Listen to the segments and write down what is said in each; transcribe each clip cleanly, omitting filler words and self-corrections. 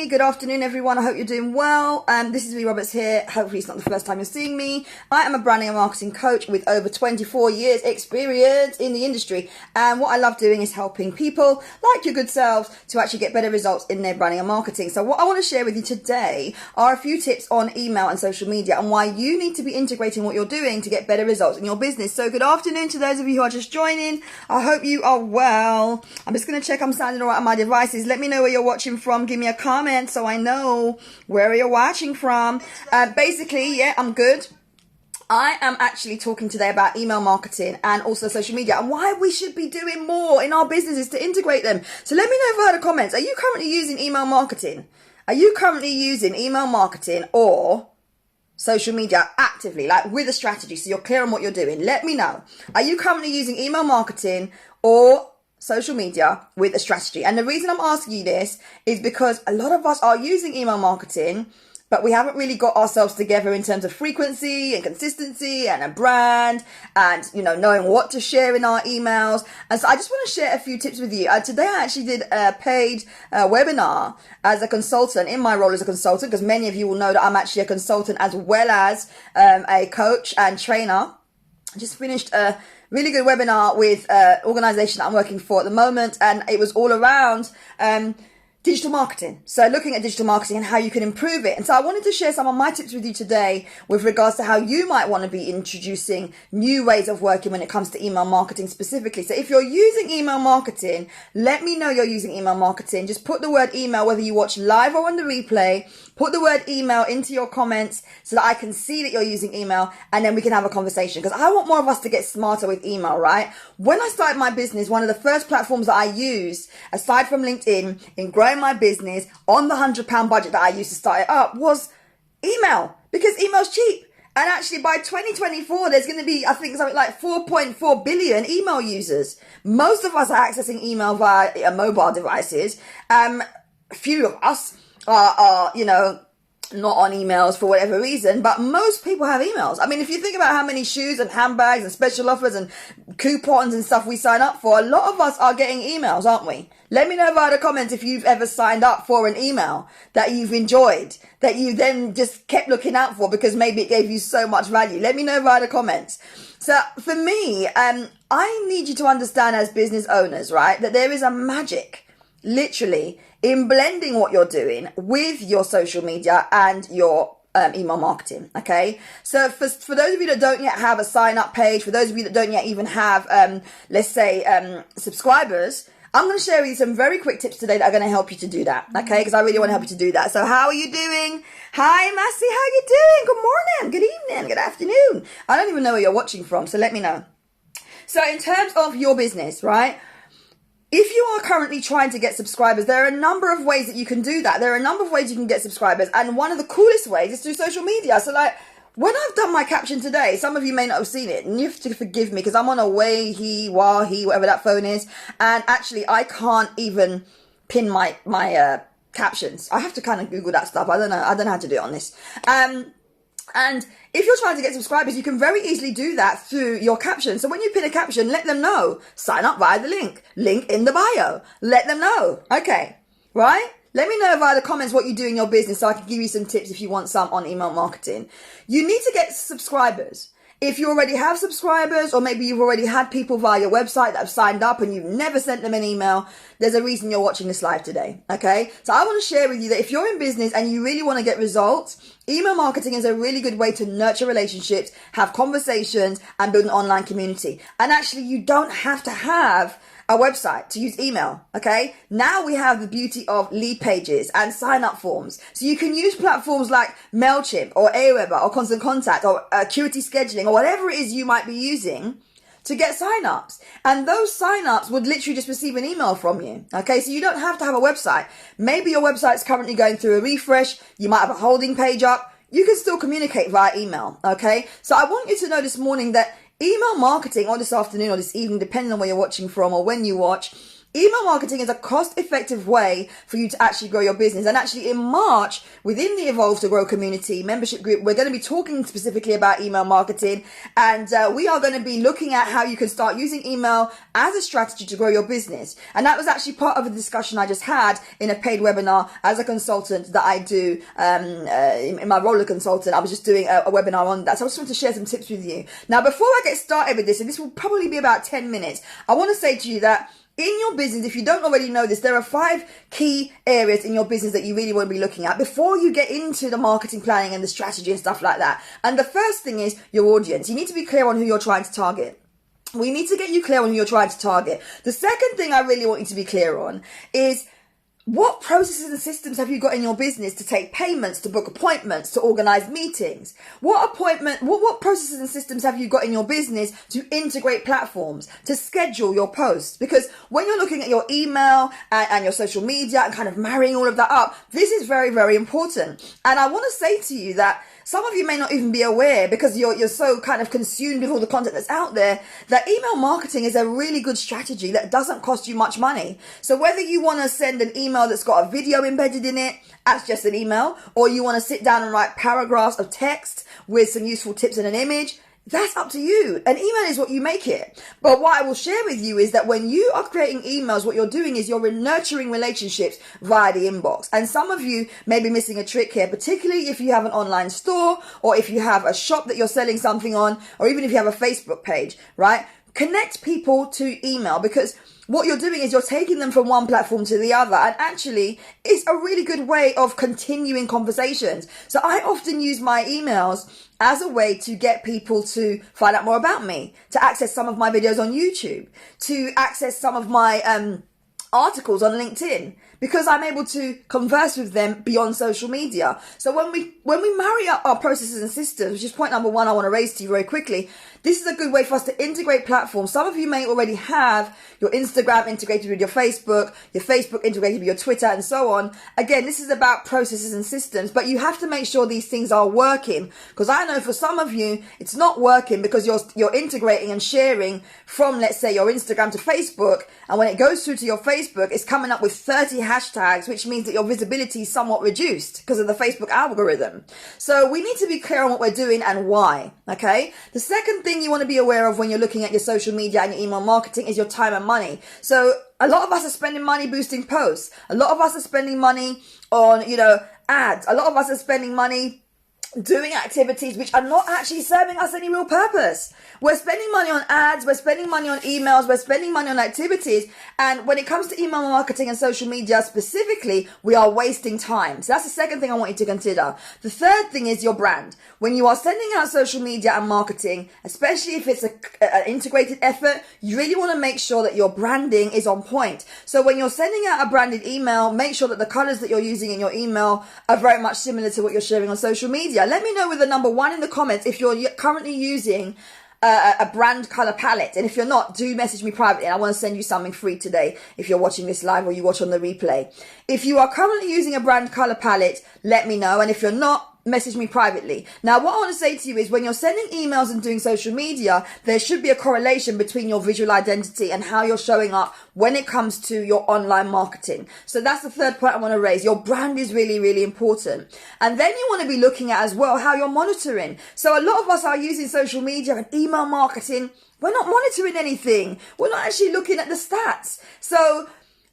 Hey, good afternoon, everyone. I hope you're doing well. This is Vee Roberts here. Hopefully it's not the first time you're seeing me. I am a branding and marketing coach with over 24 years experience in the industry. And what I love doing is helping people like your good selves to actually get better results in their branding and marketing. So what I want to share with you today are a few tips on email and social media and why you need to be integrating what you're doing to get better results in your business. So good afternoon to those of you who are just joining. I hope you are well. I'm just going to check I'm sounding all right on my devices. Let me know where you're watching from. Give me a comment so I know where you're watching from. Basically, yeah, I'm good. I am actually talking today about email marketing and also social media and why we should be doing more in our businesses to integrate them. So let me know if I had a comment. Are you currently using email marketing? Are you currently using email marketing or social media actively, like with a strategy, so you're clear on what you're doing? Let me know. Are you currently using email marketing or social media with a strategy? And the reason I'm asking you this is because a lot of us are using email marketing, but we haven't really got ourselves together in terms of frequency and consistency and a brand and, you know, knowing what to share in our emails. And so I just want to share a few tips with you. Today I actually did a paid webinar as a consultant, in my role as a consultant, because many of you will know that I'm actually a consultant as well as a coach and trainer. I just finished a really good webinar with an organization that I'm working for at the moment, and it was all around digital marketing. So looking at digital marketing and how you can improve it. And so I wanted to share some of my tips with you today with regards to how you might want to be introducing new ways of working when it comes to email marketing specifically. So if you're using email marketing, let me know you're using email marketing. Just put the word email, whether you watch live or on the replay, put the word email into your comments so that I can see that you're using email, and then we can have a conversation, because I want more of us to get smarter with email, right? When I started my business, one of the first platforms that I used, aside from LinkedIn, in growing my business on the £100 budget that I used to start it up, was email, because email's cheap. And actually by 2024, there's going to be, I think, something like 4.4 billion email users. Most of us are accessing email via mobile devices. Few of us are, you know, not on emails for whatever reason, but most people have emails. I mean, if you think about how many shoes and handbags and special offers and coupons and stuff we sign up for, a lot of us are getting emails, aren't we? Let me know via the comments if you've ever signed up for an email that you've enjoyed, that you then just kept looking out for because maybe it gave you so much value. Let me know via the comments. So for me, I need you to understand as business owners, right, that there is a magic, literally, in blending what you're doing with your social media and your email marketing. Okay. So for those of you that don't yet have a sign up page, for those of you that don't yet even have, let's say, subscribers, I'm going to share with you some very quick tips today that are going to help you to do that. Okay. Because I really want to help you to do that. So how are you doing? Hi, Massey. How you doing? Good morning. Good evening. Good afternoon. I don't even know where you're watching from, so let me know. So in terms of your business, right? If you are currently trying to get subscribers, there are a number of ways that you can do that. There are a number of ways you can get subscribers. And one of the coolest ways is through social media. So like when I've done my caption today, some of you may not have seen it, and you have to forgive me because I'm on a whatever that phone is. And actually I can't even pin my captions. I have to kind of Google that stuff. I don't know how to do it on this. And if you're trying to get subscribers, you can very easily do that through your caption. So when you pin a caption, let them know. Sign up via the link in the bio. Let them know. Okay, right? Let me know via the comments what you do in your business so I can give you some tips if you want some on email marketing. You need to get subscribers. If you already have subscribers, or maybe you've already had people via your website that have signed up and you've never sent them an email, there's a reason you're watching this live today, okay? So I want to share with you that if you're in business and you really want to get results, email marketing is a really good way to nurture relationships, have conversations, and build an online community. And actually, you don't have to have a website to use email, okay? Now we have the beauty of lead pages and sign-up forms. So you can use platforms like MailChimp or Aweber or Constant Contact or Acuity Scheduling or whatever it is you might be using to get sign-ups. And those sign-ups would literally just receive an email from you, okay? So you don't have to have a website. Maybe your website's currently going through a refresh. You might have a holding page up. You can still communicate via email, okay? So I want you to know this morning that email marketing, or this afternoon or this evening, depending on where you're watching from or when you watch, Email marketing is a cost-effective way for you to actually grow your business. And actually in March, within the Evolve to Grow community membership group, we're going to be talking specifically about email marketing. And we are going to be looking at how you can start using email as a strategy to grow your business. And that was actually part of a discussion I just had in a paid webinar as a consultant that I do in my role as a consultant. I was just doing a webinar on that. So I just want to share some tips with you. Now, before I get started with this, and this will probably be about 10 minutes, I want to say to you that in your business, if you don't already know this, there are 5 key areas in your business that you really want to be looking at before you get into the marketing planning and the strategy and stuff like that. And the first thing is your audience. You need to be clear on who you're trying to target. We need to get you clear on who you're trying to target. The second thing I really want you to be clear on is what processes and systems have you got in your business to take payments, to book appointments, to organize meetings? What processes and systems have you got in your business to integrate platforms, to schedule your posts? Because when you're looking at your email and your social media and kind of marrying all of that up, this is very, very important. And I want to say to you that some of you may not even be aware, because you're so kind of consumed with all the content that's out there, that email marketing is a really good strategy that doesn't cost you much money. So whether you want to send an email that's got a video embedded in it, that's just an email, or you want to sit down and write paragraphs of text with some useful tips and an image, that's up to you. An email is what you make it. But what I will share with you is that when you are creating emails, what you're doing is you're nurturing relationships via the inbox. And some of you may be missing a trick here, particularly if you have an online store, or if you have a shop that you're selling something on, or even if you have a Facebook page, right? Connect people to email, because what you're doing is you're taking them from one platform to the other, and actually it's a really good way of continuing conversations. So I often use my emails as a way to get people to find out more about me, to access some of my videos on YouTube, to access some of my articles on LinkedIn, because I'm able to converse with them beyond social media. So when we marry up our processes and systems, which is point number 1 I want to raise to you very quickly, this is a good way for us to integrate platforms. Some of you may already have your Instagram integrated with your Facebook integrated with your Twitter, and so on. Again, this is about processes and systems, but you have to make sure these things are working, because I know for some of you, it's not working because you're integrating and sharing from, let's say, your Instagram to Facebook, and when it goes through to your Facebook, it's coming up with 30 hashtags, which means that your visibility is somewhat reduced because of the Facebook algorithm. So we need to be clear on what we're doing and why, okay? The second thing you want to be aware of when you're looking at your social media and your email marketing is your time and money. So a lot of us are spending money boosting posts. A lot of us are spending money on, ads. A lot of us are spending money doing activities which are not actually serving us any real purpose. We're spending money on ads, we're spending money on emails, we're spending money on activities, and when it comes to email marketing and social media specifically, we are wasting time. So that's the second thing I want you to consider. The third thing is your brand. When you are sending out social media and marketing, especially if it's an integrated effort, you really want to make sure that your branding is on point. So when you're sending out a branded email, make sure that the colors that you're using in your email are very much similar to what you're sharing on social media. Let me know with the number 1 in the comments if you're currently using a brand color palette. And if you're not, do message me privately, and I want to send you something free today if you're watching this live or you watch on the replay. If you are currently using a brand color palette, let me know. And if you're not, message me privately. Now, what I want to say to you is when you're sending emails and doing social media, there should be a correlation between your visual identity and how you're showing up when it comes to your online marketing. So that's the third point I want to raise. Your brand is really, really important. And then you want to be looking at as well how you're monitoring. So a lot of us are using social media and email marketing. We're not monitoring anything. We're not actually looking at the stats. So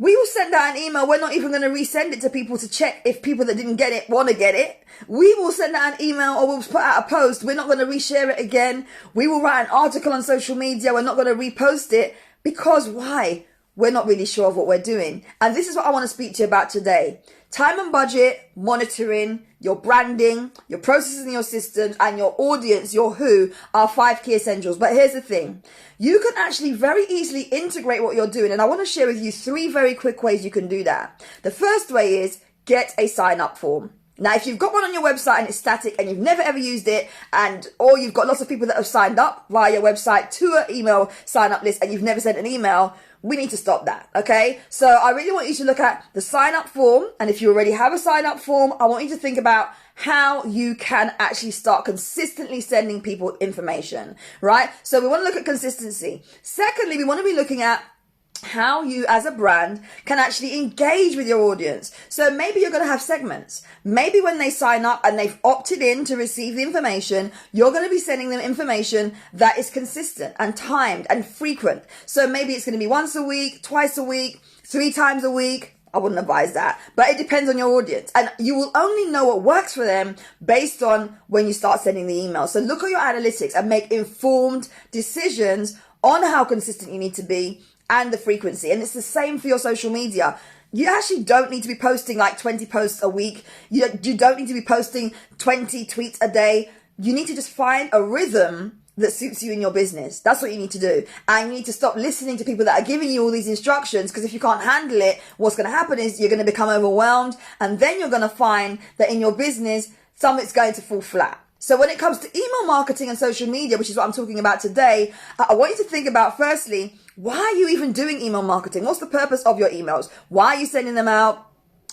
we will send out an email. We're not even going to resend it to people to check if people that didn't get it want to get it. We will send out an email, or we'll put out a post. We're not going to reshare it again. We will write an article on social media. We're not going to repost it. Because why? We're not really sure of what we're doing. And this is what I want to speak to you about today. Time and budget, monitoring, your branding, your processes and your systems, and your audience, your who, are 5 key essentials. But here's the thing. You can actually very easily integrate what you're doing. And I want to share with you 3 very quick ways you can do that. The first way is get a sign-up form. Now, if you've got one on your website and it's static and you've never ever used it, or you've got lots of people that have signed up via your website to an email sign-up list and you've never sent an email, we need to stop that, okay? So I really want you to look at the sign-up form. And if you already have a sign-up form, I want you to think about how you can actually start consistently sending people information, right? So we want to look at consistency. Secondly, we want to be looking at how you as a brand can actually engage with your audience. So maybe you're going to have segments. Maybe when they sign up and they've opted in to receive the information, you're going to be sending them information that is consistent and timed and frequent. So maybe it's going to be once a week, twice a week, 3 times a week. I wouldn't advise that, but it depends on your audience, and you will only know what works for them based on when you start sending the email. So look at your analytics and make informed decisions on how consistent you need to be and the frequency. And it's the same for your social media. You actually don't need to be posting like 20 posts a week. You don't need to be posting 20 tweets a day. You need to just find a rhythm that suits you in your business. That's what you need to do. And you need to stop listening to people that are giving you all these instructions, because if you can't handle it, what's going to happen is you're going to become overwhelmed, and then you're going to find that in your business, something's going to fall flat. So when it comes to email marketing and social media, which is what I'm talking about today, I want you to think about, firstly, why are you even doing email marketing? What's the purpose of your emails? Why are you sending them out?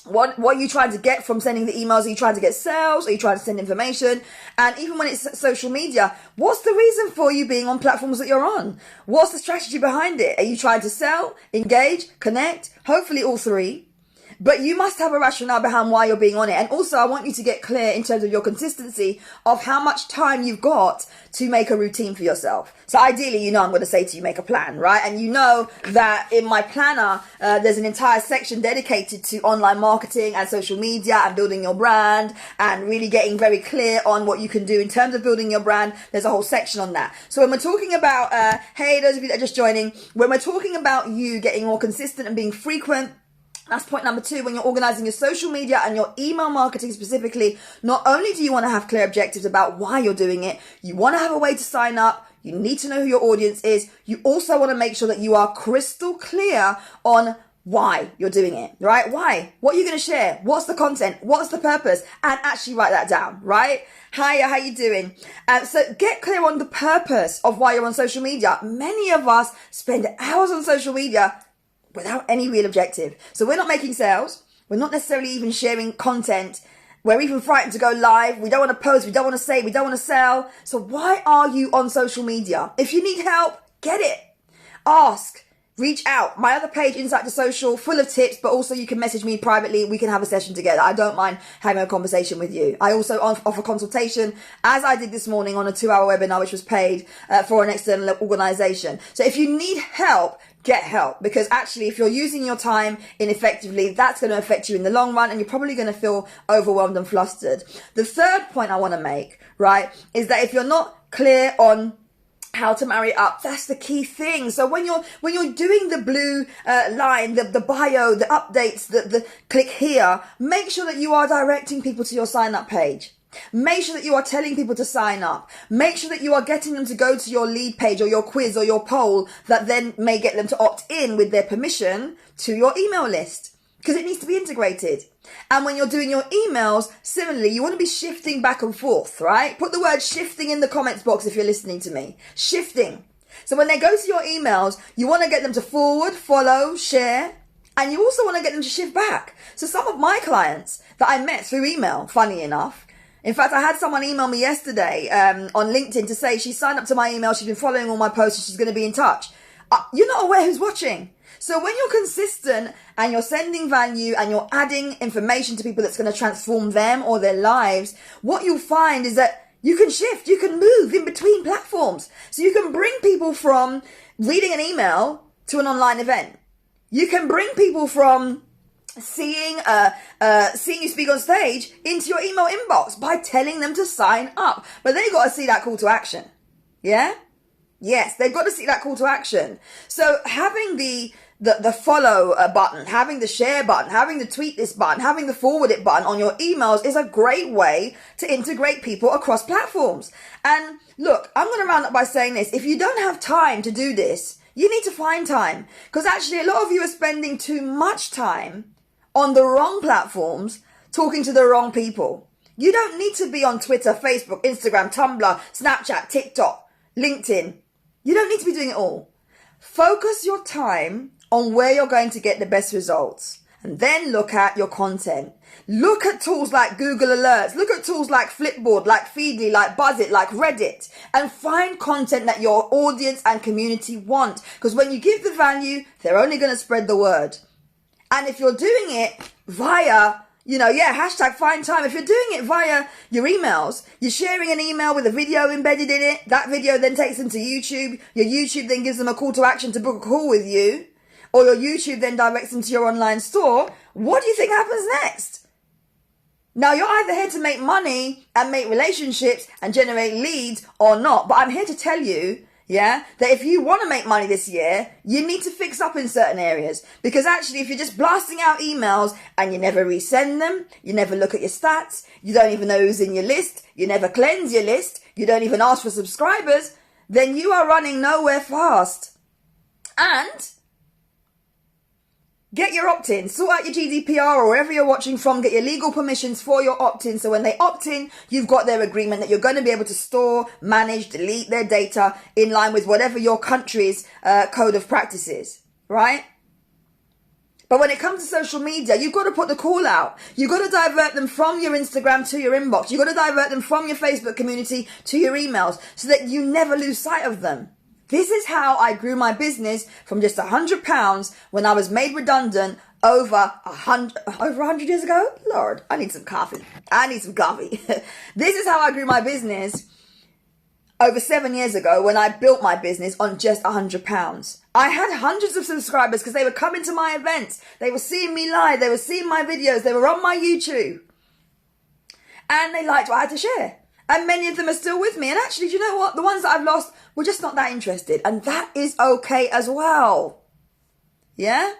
What are you trying to get from sending the emails? Are you trying to get sales? Are you trying to send information? And even when it's social media, what's the reason for you being on platforms that you're on? What's the strategy behind it? Are you trying to sell, engage, connect? Hopefully all 3. But you must have a rationale behind why you're being on it. And also, I want you to get clear in terms of your consistency of how much time you've got to make a routine for yourself. So ideally, I'm going to say to you, make a plan, right? And you know that in my planner, there's an entire section dedicated to online marketing and social media and building your brand and really getting very clear on what you can do in terms of building your brand. There's a whole section on that. So when we're talking about, hey, those of you that are just joining, when we're talking about you getting more consistent and being frequent, that's point number 2. When you're organizing your social media and your email marketing specifically, not only do you want to have clear objectives about why you're doing it, you want to have a way to sign up. You need to know who your audience is. You also want to make sure that you are crystal clear on why you're doing it, right? Why? What are you going to share? What's the content? What's the purpose? And actually write that down, right? Hiya, how you doing? So get clear on the purpose of why you're on social media. Many of us spend hours on social media without any real objective. So we're not making sales. We're not necessarily even sharing content. We're even frightened to go live. We don't want to post. We don't want to say. We don't want to sell. So why are you on social media? If you need help, get it. Ask. Reach out. My other page, Insight2Social, full of tips, but also you can message me privately. We can have a session together. I don't mind having a conversation with you. I also offer consultation, as I did this morning on a 2-hour webinar, which was paid for an external organization. So if you need help, get help, because actually if you're using your time ineffectively, that's going to affect you in the long run, and you're probably going to feel overwhelmed and flustered. The third point I want to make, right, is that if you're not clear on how to marry it up, that's the key thing. So when you're doing the blue line, the bio, the updates, the click here, make sure that you are directing people to your sign up page. Make sure that you are telling people to sign up. Make sure that you are getting them to go to your lead page or your quiz or your poll that then may get them to opt in with their permission to your email list, because it needs to be integrated. And when you're doing your emails, similarly, you want to be shifting back and forth, right? Put the word shifting in the comments box if you're listening to me. Shifting. So when they go to your emails, you want to get them to forward, follow, share, and you also want to get them to shift back. So some of my clients that I met through email, funny enough, in fact, I had someone email me yesterday on LinkedIn to say she signed up to my email, she's been following all my posts, and she's going to be in touch. You're not aware who's watching. So when you're consistent and you're sending value and you're adding information to people that's going to transform them or their lives, what you'll find is that you can shift, you can move in between platforms. So you can bring people from reading an email to an online event. You can bring people from seeing you speak on stage into your email inbox by telling them to sign up. But they've got to see that call to action. Yeah? Yes, they've got to see that call to action. So having the follow button, having the share button, having the tweet this button, having the forward it button on your emails is a great way to integrate people across platforms. And look, I'm going to round up by saying this. If you don't have time to do this, you need to find time, because actually a lot of you are spending too much time on the wrong platforms talking to the wrong people. You don't need to be on Twitter, Facebook, Instagram, Tumblr, Snapchat, TikTok, LinkedIn. You don't need to be doing it all. Focus your time on where you're going to get the best results. And then look at your content. Look at tools like Google Alerts. Look at tools like Flipboard, like Feedly, like Buzzit, like Reddit. And find content that your audience and community want. Because when you give the value, they're only going to spread the word. And if you're doing it via, hashtag find time. If you're doing it via your emails, you're sharing an email with a video embedded in it. That video then takes them to YouTube. Your YouTube then gives them a call to action to book a call with you. Or your YouTube then directs them to your online store. What do you think happens next? Now, you're either here to make money and make relationships and generate leads or not. But I'm here to tell you, that if you want to make money this year, you need to fix up in certain areas. Because actually, if you're just blasting out emails and you never resend them, you never look at your stats, you don't even know who's in your list, you never cleanse your list, you don't even ask for subscribers, then you are running nowhere fast. And get your opt-in. Sort out your GDPR or wherever you're watching from. Get your legal permissions for your opt-in. So when they opt in, you've got their agreement that you're going to be able to store, manage, delete their data in line with whatever your country's code of practice is, right? But when it comes to social media, you've got to put the call out. You've got to divert them from your Instagram to your inbox. You've got to divert them from your Facebook community to your emails so that you never lose sight of them. This is how I grew my business from just £100 when I was made redundant over 100 years ago. Lord, I need some coffee. This is how I grew my business over 7 years ago when I built my business on just £100. I had hundreds of subscribers because they were coming to my events. They were seeing me live. They were seeing my videos. They were on my YouTube. And they liked what I had to share. And many of them are still with me. And actually, do you know what? The ones that I've lost were just not that interested. And that is okay as well. Yeah?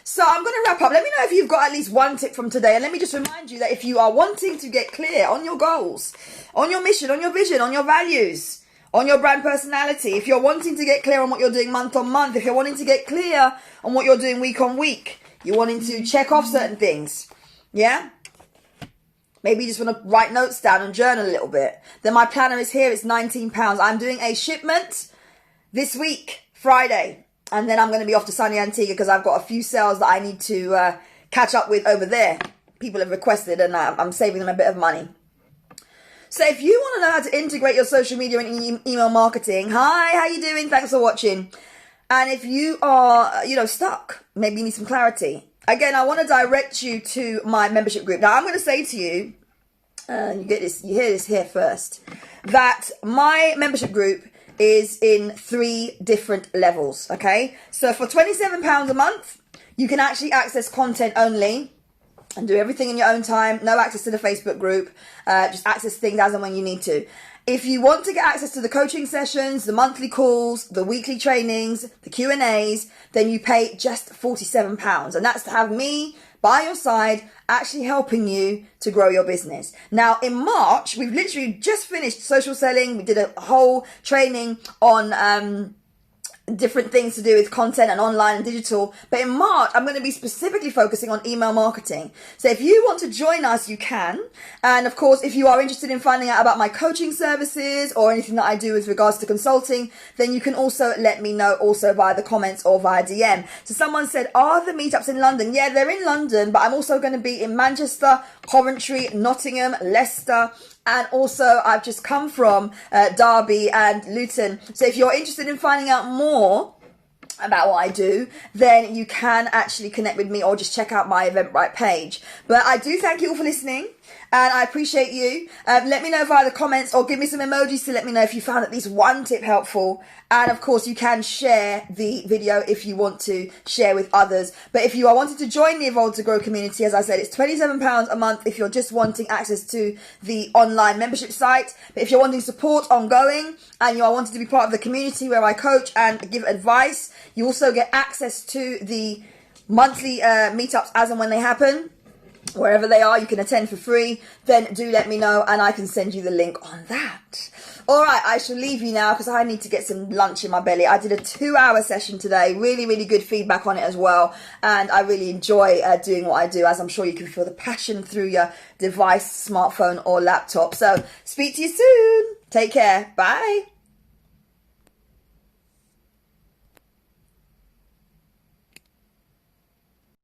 So I'm going to wrap up. Let me know if you've got at least one tip from today. And let me just remind you that if you are wanting to get clear on your goals, on your mission, on your vision, on your values, on your brand personality, if you're wanting to get clear on what you're doing month on month, if you're wanting to get clear on what you're doing week on week, you're wanting to check off certain things, yeah? Maybe you just want to write notes down and journal a little bit. Then my planner is here. It's £19. I'm doing a shipment this week, Friday. And then I'm going to be off to sunny Antigua because I've got a few sales that I need to catch up with over there. People have requested and I'm saving them a bit of money. So if you want to know how to integrate your social media and email marketing, hi, how you doing? Thanks for watching. And if you are, stuck, maybe you need some clarity. Again, I want to direct you to my membership group. Now, I'm going to say to you, you hear this here first, that my membership group is in 3 different levels, okay? So for £27 a month, you can actually access content only and do everything in your own time. No access to the Facebook group. Just access things as and when you need to. If you want to get access to the coaching sessions, the monthly calls, the weekly trainings, the Q&As, then you pay just £47. And that's to have me by your side actually helping you to grow your business. Now, in March, we've literally just finished social selling. We did a whole training on different things to do with content and online and digital. But in March, I'm going to be specifically focusing on email marketing. So if you want to join us, you can. And of course, if you are interested in finding out about my coaching services or anything that I do with regards to consulting, then you can also let me know also via the comments or via DM. So someone said, are the meetups in London? Yeah, they're in London, but I'm also going to be in Manchester, Coventry, Nottingham, Leicester, and also I've just come from Derby and Luton. So if you're interested in finding out more about what I do, then you can actually connect with me or just check out my Eventbrite page. But I do thank you all for listening and I appreciate you. Let me know via the comments or give me some emojis to let me know if you found at least one tip helpful. And of course, you can share the video if you want to share with others. But if you are wanting to join the Evolve to Grow community, as I said, it's £27 a month if you're just wanting access to the online membership site. But if you're wanting support ongoing and you are wanting to be part of the community where I coach and give advice, you also get access to the monthly meetups as and when they happen. Wherever they are, you can attend for free. Then do let me know and I can send you the link on that. All right, I shall leave you now because I need to get some lunch in my belly. I did a 2-hour session today. Really, really good feedback on it as well. And I really enjoy doing what I do, as I'm sure you can feel the passion through your device, smartphone or laptop. So speak to you soon. Take care. Bye.